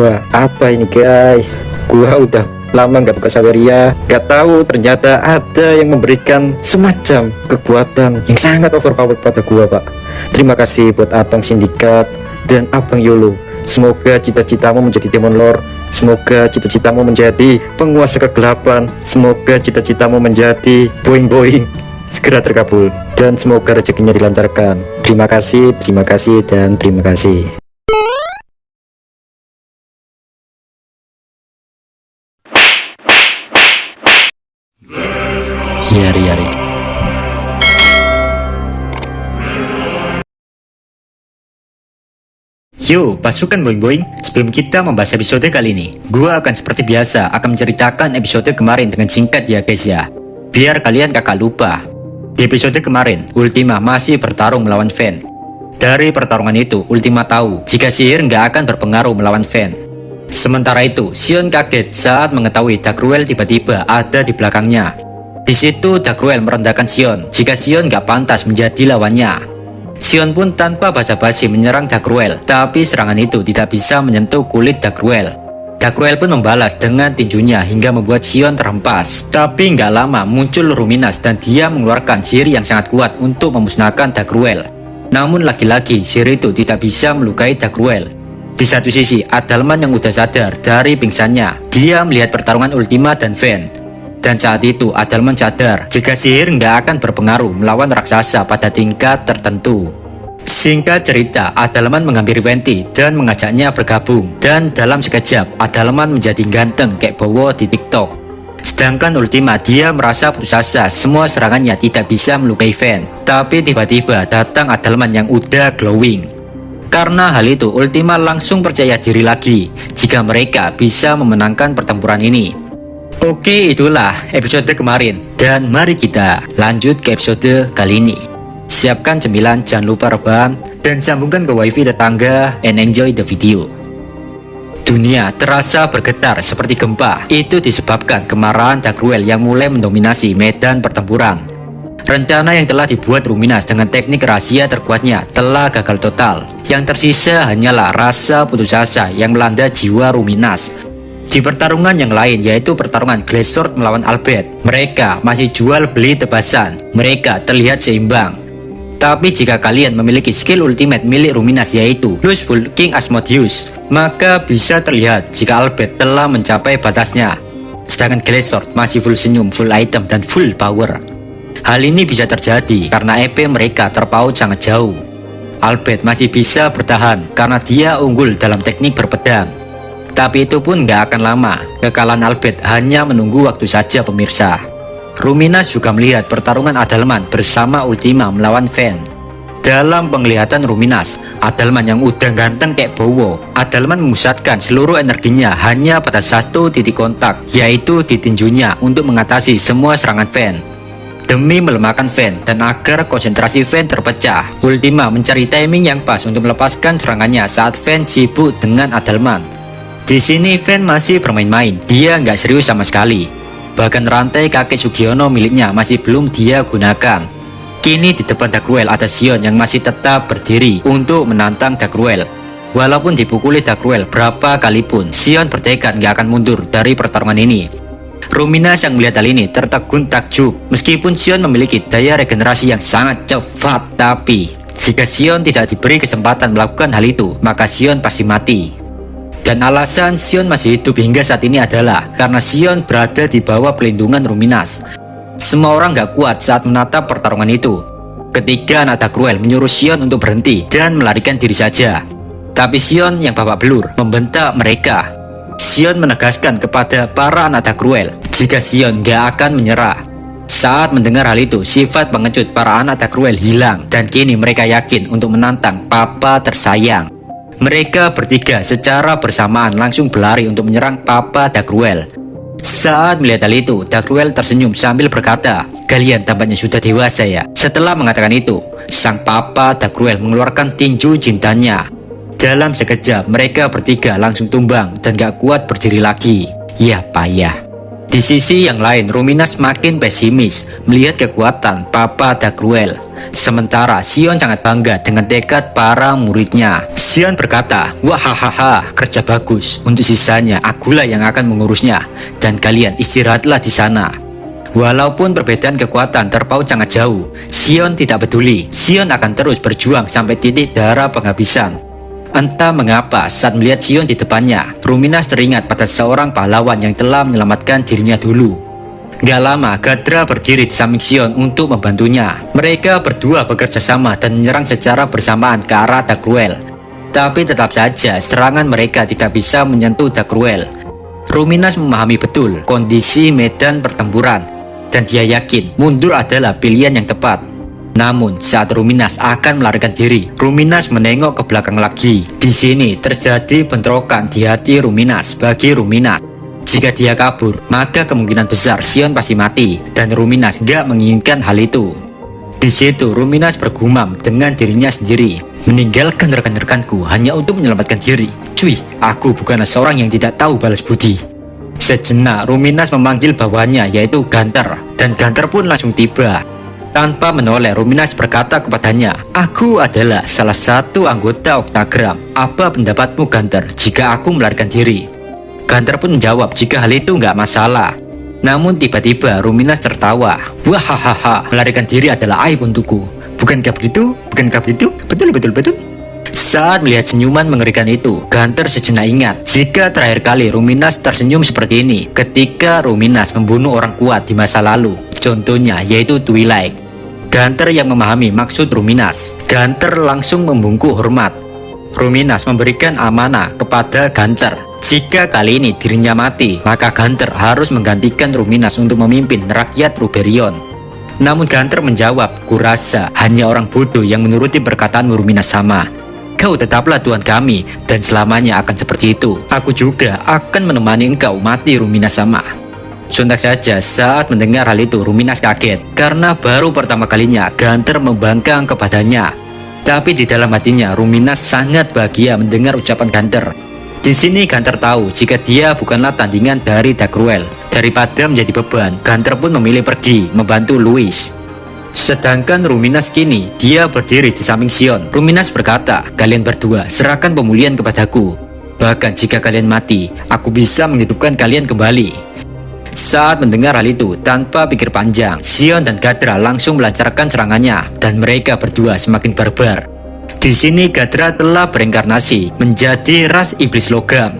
Wah, apa ini guys? Gua udah lama nggak buka Saweria, nggak tahu ternyata ada yang memberikan semacam kekuatan yang sangat overpowered pada gua, Pak. Terima kasih buat Abang Sindikat dan Abang Yolo. Semoga cita-citamu menjadi Demon Lord. Semoga cita-citamu menjadi penguasa kegelapan. Semoga cita-citamu menjadi boing-boing segera terkabul. Dan semoga rezekinya dilancarkan. Terima kasih, dan terima kasih. Yari. Yo, pasukan boing-boing, sebelum kita membahas episode kali ini, gua akan seperti biasa akan menceritakan episode kemarin dengan singkat ya guys ya, biar kalian kakak lupa. Di episode kemarin, Ultima masih bertarung melawan Fen. Dari pertarungan itu, Ultima tahu jika sihir nggak akan berpengaruh melawan Fen. Sementara itu, Xion kaget saat mengetahui Dagruel tiba-tiba ada di belakangnya. Di situ Dagruel merendahkan Xion jika Xion nggak pantas menjadi lawannya. Xion pun tanpa basa-basi menyerang Dagruel, tapi serangan itu tidak bisa menyentuh kulit Dagruel. Dagruel pun membalas dengan tinjunya hingga membuat Xion terhempas. Tapi nggak lama muncul Ruminas dan dia mengeluarkan sihir yang sangat kuat untuk memusnahkan Dagruel. Namun lagi-lagi sihir itu tidak bisa melukai Dagruel. Di satu sisi, Adalman yang udah sadar dari pingsannya. Dia melihat pertarungan Ultima dan Fen. Dan saat itu Adalman sadar jika sihir nggak akan berpengaruh melawan raksasa pada tingkat tertentu. Singkat cerita, Adalman menghampiri Venti dan mengajaknya bergabung. Dan dalam sekejap, Adalman menjadi ganteng kayak Bowo di TikTok. Sedangkan Ultima, dia merasa putus asa, semua serangannya tidak bisa melukai Fen. Tapi tiba-tiba datang Adalman yang udah glowing. Karena hal itu, Ultima langsung percaya diri lagi jika mereka bisa memenangkan pertempuran ini. Oke, itulah episode kemarin. Dan mari kita lanjut ke episode kali ini. Siapkan cemilan, jangan lupa rebahan, dan sambungkan ke wifi tetangga and enjoy the video. Dunia terasa bergetar seperti gempa. Itu disebabkan kemarahan Dagruel yang mulai mendominasi medan pertempuran. Rencana yang telah dibuat Ruminas dengan teknik rahasia terkuatnya telah gagal total. Yang tersisa hanyalah rasa putus asa yang melanda jiwa Ruminas. Di pertarungan yang lain, yaitu pertarungan Glazord melawan Albert, mereka masih jual beli tebasan. Mereka terlihat seimbang. Tapi jika kalian memiliki skill ultimate milik Ruminas, yaitu Lustful King Asmodeus, maka bisa terlihat jika Albert telah mencapai batasnya. Sedangkan Glazord masih full senyum, full item, dan full power. Hal ini bisa terjadi karena EP mereka terpaut sangat jauh. Albert masih bisa bertahan karena dia unggul dalam teknik berpedang. Tapi itu pun nggak akan lama. Kekalahan Albert hanya menunggu waktu saja pemirsa. Ruminas juga melihat pertarungan Adalman bersama Ultima melawan Fen. Dalam penglihatan Ruminas, Adalman yang udah ganteng kayak Bowo, Adalman memusatkan seluruh energinya hanya pada satu titik kontak, yaitu di tinjunya untuk mengatasi semua serangan Fen. Demi melemahkan Fen dan agar konsentrasi Fen terpecah, Ultima mencari timing yang pas untuk melepaskan serangannya saat Fen sibuk dengan Adalman. Di sini Fen masih bermain-main, dia nggak serius sama sekali. Bahkan rantai kakek Sugiono miliknya masih belum dia gunakan. Kini di depan Dagruel ada Xion yang masih tetap berdiri untuk menantang Dagruel. Walaupun dipukuli Dagruel berapa kali pun, Xion bertekad nggak akan mundur dari pertarungan ini. Ruminas yang melihat hal ini tertegun takjub. Meskipun Xion memiliki daya regenerasi yang sangat cepat, tapi jika Xion tidak diberi kesempatan melakukan hal itu, maka Xion pasti mati. Dan alasan Xion masih hidup hingga saat ini adalah karena Xion berada di bawah pelindungan Ruminas. Semua orang gak kuat saat menatap pertarungan itu. Ketika anak Dagruel menyuruh Xion untuk berhenti dan melarikan diri saja. Tapi Xion yang babak belur membentak mereka. Xion menegaskan kepada para anak Dagruel jika Xion gak akan menyerah. Saat mendengar hal itu, sifat pengecut para anak Dagruel hilang. Dan kini mereka yakin untuk menantang papa tersayang. Mereka bertiga secara bersamaan langsung berlari untuk menyerang Papa Dagruel. Saat melihat hal itu, Dagruel tersenyum sambil berkata, "Kalian tampaknya sudah dewasa ya." Setelah mengatakan itu, sang Papa Dagruel mengeluarkan tinju jintannya. Dalam sekejap, mereka bertiga langsung tumbang dan gak kuat berdiri lagi. Ya payah. Di sisi yang lain, Ruminas makin pesimis melihat kekuatan Papa Dagruel. Sementara Sion sangat bangga dengan tekad para muridnya. Sion berkata, "Wahahaha, kerja bagus. Untuk sisanya, akulah yang akan mengurusnya. Dan kalian istirahatlah di sana." Walaupun perbedaan kekuatan terpaut sangat jauh, Sion tidak peduli. Sion akan terus berjuang sampai titik darah penghabisan. Entah mengapa saat melihat Sion di depannya, Ruminas teringat pada seorang pahlawan yang telah menyelamatkan dirinya dulu. Gak lama, Gadra berdiri di samping Sion untuk membantunya. Mereka berdua bekerja sama dan menyerang secara bersamaan ke arah Dagruel. Tapi tetap saja serangan mereka tidak bisa menyentuh Dagruel. Ruminas memahami betul kondisi medan pertempuran dan dia yakin mundur adalah pilihan yang tepat. Namun saat Ruminas akan melarikan diri, Ruminas menengok ke belakang lagi. Di sini terjadi bentrokan di hati Ruminas. Bagi Ruminas, jika dia kabur, maka kemungkinan besar Sion pasti mati, dan Ruminas gak menginginkan hal itu. Di situ Ruminas bergumam dengan dirinya sendiri, meninggalkan rekan-rekanku hanya untuk menyelamatkan diri. Cuy, aku bukanlah seorang yang tidak tahu balas budi. Sejenak Ruminas memanggil bawahannya, yaitu Ganter, dan Ganter pun langsung tiba. Tanpa menoleh, Ruminas berkata kepadanya, "Aku adalah salah satu anggota Oktagram. Apa pendapatmu, Ganter, jika aku melarikan diri?" Ganter pun menjawab jika hal itu nggak masalah. Namun tiba-tiba Ruminas tertawa. "Wahahaha, melarikan diri adalah aib untukku. Bukankah begitu? Bukankah begitu? Betul, betul, betul." Saat melihat senyuman mengerikan itu, Ganter sejenak ingat jika terakhir kali Ruminas tersenyum seperti ini ketika Ruminas membunuh orang kuat di masa lalu. Contohnya yaitu Twilight. Ganter yang memahami maksud Ruminas. Ganter langsung membungkuk hormat. Ruminas memberikan amanah kepada Ganter. Jika kali ini dirinya mati, maka Ganter harus menggantikan Ruminas untuk memimpin rakyat Ruberion. Namun Ganter menjawab, "Kurasa hanya orang bodoh yang menuruti perkataanmu, Ruminas sama. Kau tetaplah Tuhan kami, dan selamanya akan seperti itu. Aku juga akan menemani engkau mati, Ruminas sama." Sontak saja saat mendengar hal itu, Ruminas kaget, karena baru pertama kalinya Ganter membangkang kepadanya. Tapi di dalam hatinya, Ruminas sangat bahagia mendengar ucapan Ganter. Di sini Ganter tahu jika dia bukanlah tandingan dari Dagruel. Daripada menjadi beban, Ganter pun memilih pergi membantu Louis. Sedangkan Ruminas kini, dia berdiri di samping Sion. Ruminas berkata, "Kalian berdua serahkan pemulihan kepadaku. Bahkan jika kalian mati, aku bisa menghidupkan kalian kembali." Saat mendengar hal itu, tanpa pikir panjang, Sion dan Gadra langsung melancarkan serangannya, dan mereka berdua semakin barbar. Di sini Gadra telah berinkarnasi menjadi ras iblis logam.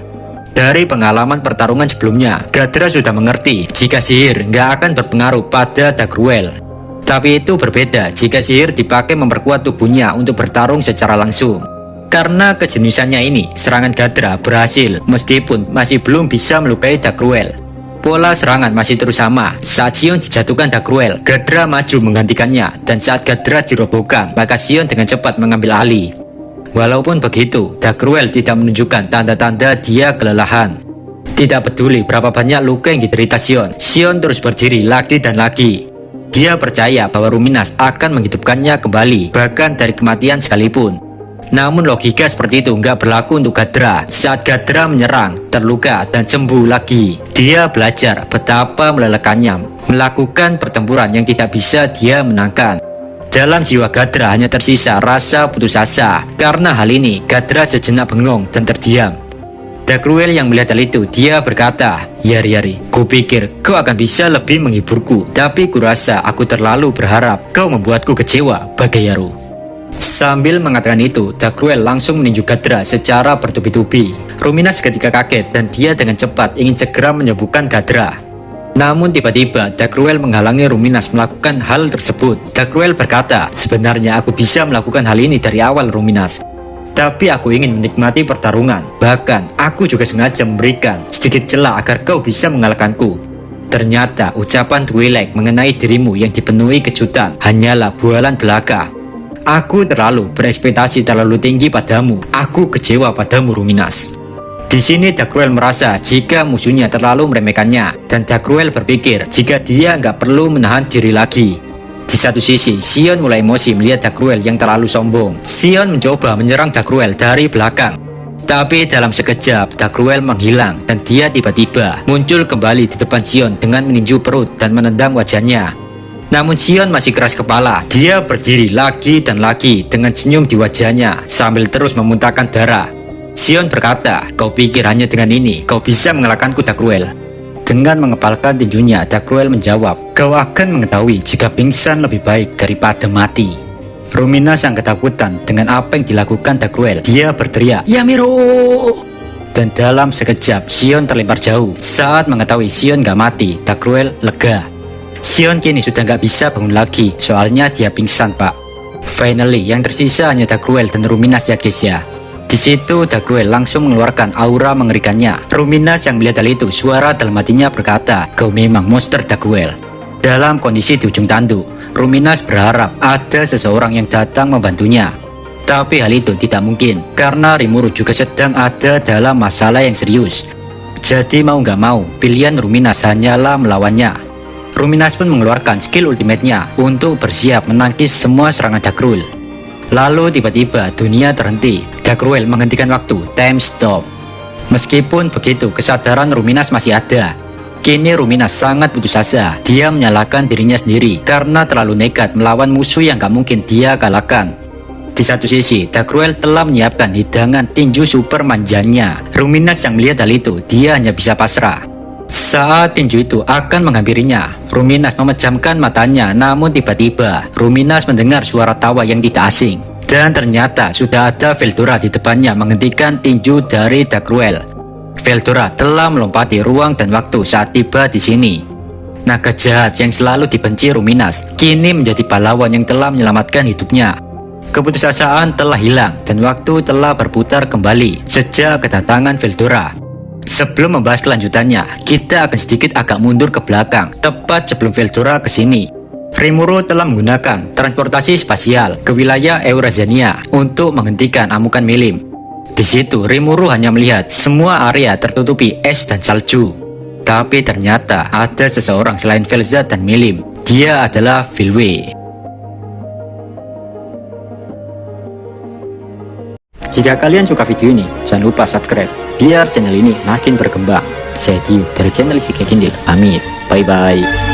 Dari pengalaman pertarungan sebelumnya, Gadra sudah mengerti jika sihir nggak akan berpengaruh pada Dagruel. Tapi itu berbeda jika sihir dipakai memperkuat tubuhnya untuk bertarung secara langsung. Karena kejeniusannya ini, serangan Gadra berhasil meskipun masih belum bisa melukai Dagruel. Pola serangan masih terus sama. Saat Sion dijatuhkan Dagruel, Gadra maju menggantikannya, dan saat Gadra dirobohkan, maka Sion dengan cepat mengambil alih. Walaupun begitu, Dagruel tidak menunjukkan tanda-tanda dia kelelahan. Tidak peduli berapa banyak luka yang diderita Sion, Sion terus berdiri lagi dan lagi. Dia percaya bahwa Ruminas akan menghidupkannya kembali, bahkan dari kematian sekalipun. Namun logika seperti itu nggak berlaku untuk Gadra. Saat Gadra menyerang, terluka, dan sembuh lagi, dia belajar betapa melelahkannya melakukan pertempuran yang tidak bisa dia menangkan. Dalam jiwa Gadra hanya tersisa rasa putus asa. Karena hal ini, Gadra sejenak bengong dan terdiam. Dagruel yang melihat hal itu, dia berkata, Yari, kupikir kau akan bisa lebih menghiburku, tapi kurasa aku terlalu berharap kau membuatku kecewa, Bagayaru." Sambil mengatakan itu, Dagruel langsung meninju Gadra secara bertubi-tubi. Ruminas ketika kaget dan dia dengan cepat ingin segera menyembuhkan Gadra. Namun tiba-tiba Dagruel menghalangi Ruminas melakukan hal tersebut. Dagruel berkata, "Sebenarnya aku bisa melakukan hal ini dari awal, Ruminas. Tapi aku ingin menikmati pertarungan. Bahkan aku juga sengaja memberikan sedikit celah agar kau bisa mengalahkanku." Ternyata ucapan Twilight mengenai dirimu yang dipenuhi kejutan hanyalah bualan belaka. "Aku terlalu berekspektasi terlalu tinggi padamu. Aku kecewa padamu, Ruminas." Di sini Dagruel merasa jika musuhnya terlalu meremehkannya, dan Dagruel berpikir jika dia nggak perlu menahan diri lagi. Di satu sisi, Sion mulai emosi melihat Dagruel yang terlalu sombong. Sion mencoba menyerang Dagruel dari belakang. Tapi dalam sekejap, Dagruel menghilang dan dia tiba-tiba muncul kembali di depan Sion dengan meninju perut dan menendang wajahnya. Namun Sion masih keras kepala. Dia berdiri lagi dan lagi dengan senyum di wajahnya sambil terus memuntahkan darah. Sion berkata, "Kau pikir hanya dengan ini kau bisa mengalahkanku, Dagruel?" Dengan mengepalkan tinjunya, Dagruel menjawab, "Kau akan mengetahui jika pingsan lebih baik daripada mati." Rumina sang ketakutan dengan apa yang dilakukan Dagruel. Dia berteriak, "Yamiro!" Dan dalam sekejap, Sion terlempar jauh. Saat mengetahui Sion gak mati, Dagruel lega. Sion kini sudah gak bisa bangun lagi, soalnya dia pingsan, Pak. Finally, yang tersisa hanya Dagruel dan Ruminas ya guys ya. Di situ Dagruel langsung mengeluarkan aura mengerikannya. Ruminas yang melihat hal itu, suara dalam hatinya berkata, "Kau memang monster, Dagruel." Dalam kondisi di ujung tanduk, Ruminas berharap ada seseorang yang datang membantunya. Tapi hal itu tidak mungkin, karena Rimuru juga sedang ada dalam masalah yang serius. Jadi mau gak mau, pilihan Ruminas hanyalah melawannya. Ruminas pun mengeluarkan skill ultimate-nya untuk bersiap menangkis semua serangan Dagruel. Lalu tiba-tiba dunia terhenti. Dagruel menghentikan waktu, time stop. Meskipun begitu, kesadaran Ruminas masih ada. Kini Ruminas sangat putus asa. Dia menyalahkan dirinya sendiri karena terlalu nekat melawan musuh yang gak mungkin dia kalahkan. Di satu sisi, Dagruel telah menyiapkan hidangan tinju super manjanya. Ruminas yang melihat hal itu, dia hanya bisa pasrah. Saat tinju itu akan menghampirinya, Ruminas memejamkan matanya, namun tiba-tiba Ruminas mendengar suara tawa yang tidak asing. Dan ternyata sudah ada Veldora di depannya menghentikan tinju dari Dagruel. Veldora telah melompati ruang dan waktu saat tiba di sini. Naga jahat yang selalu dibenci Ruminas kini menjadi pahlawan yang telah menyelamatkan hidupnya. Keputusasaan telah hilang dan waktu telah berputar kembali sejak kedatangan Veldora. Sebelum membahas kelanjutannya, kita akan sedikit agak mundur ke belakang, tepat sebelum Veldora ke sini. Rimuru telah menggunakan transportasi spasial ke wilayah Eurazania untuk menghentikan amukan Milim. Di situ, Rimuru hanya melihat semua area tertutupi es dan salju. Tapi ternyata ada seseorang selain Vel'Zad dan Milim. Dia adalah Filwe. Jika kalian suka video ini, jangan lupa subscribe biar channel ini makin berkembang. Saya Tiu dari channel Isekai Kindle. Pamit. Bye bye.